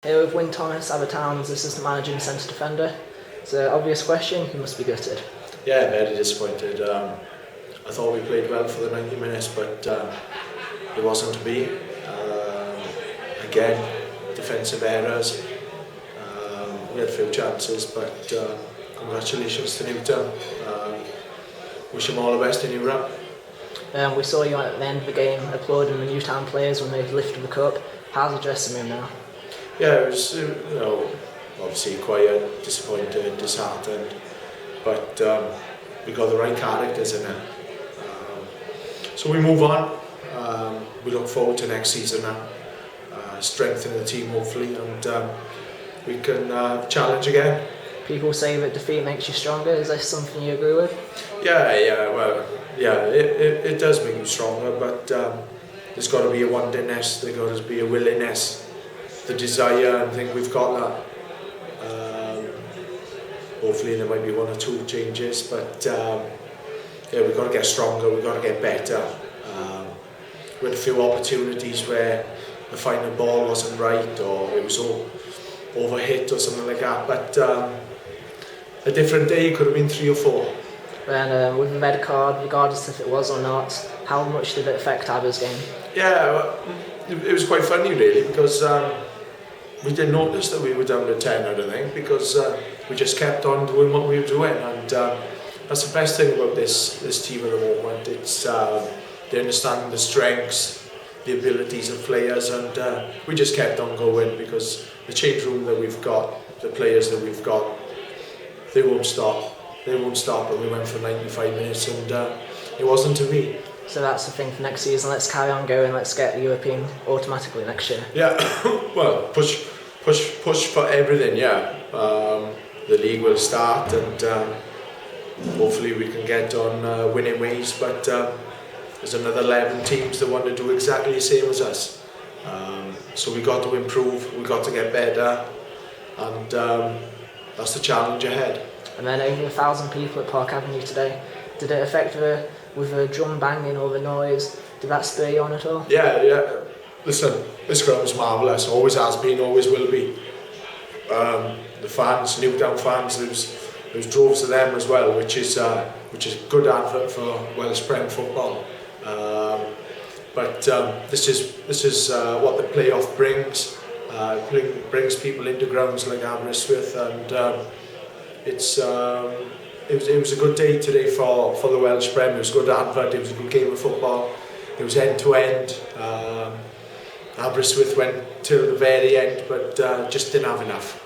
Here with Wyn Thomas, Abertown's assistant manager and centre defender. It's an obvious question, you must be gutted. Yeah, very disappointed. I thought we played well for the 90 minutes, but it wasn't to be. Again, defensive errors. We had a few chances, but congratulations to Newtown. Wish them all the best in Europe. We saw you at the end of the game applauding the Newtown players when they lifted the cup. How's the dressing room now? Yeah, it was obviously quiet, disappointed, disheartened, but we got the right characters in it. So we move on. We look forward to next season now, strengthen the team hopefully, and we can challenge again. People say that defeat makes you stronger. Is this something you agree with? It does make you stronger, but there's got to be a wantedness, there's got to be a willingness, the desire, and I think we've got that. Hopefully there might be one or two changes, but we've got to get stronger, we've got to get better. We had a few opportunities where the final ball wasn't right, or it was overhit or something like that, but a different day it could have been 3 or 4. And with the red card, regardless if it was or not, how much did it affect Aber's game? Yeah, well, it was quite funny really, because we didn't notice that we were down to 10, I don't think, because we just kept on doing what we were doing, and that's the best thing about this team at the moment. It's they understand the strengths, the abilities of players, and we just kept on going, because the change room that we've got, the players that we've got, they won't stop. They won't stop, and we went for 95 minutes, and it wasn't to be. So that's the thing for next season. Let's carry on going. Let's get the European automatically next year. Yeah, well, push for everything. Yeah, the league will start, and hopefully we can get on winning ways. But there's another 11 teams that want to do exactly the same as us. So we got to improve. We got to get better, and that's the challenge ahead. And then over 1,000 people at Park Avenue today. Did it affect with the drum banging or the noise? Did that spur you on at all? Yeah. Listen, this ground's marvellous. Always has been, always will be. The fans, Newtown fans, there's droves of them as well, which is a good advert for Welsh Prem football. But this is what the playoff brings. Brings people into grounds like Aberystwyth, and it was a good day today for the Welsh Prem. It was a good advert, it was a good game of football. It was end to end. Aberystwyth went till the very end, but just didn't have enough.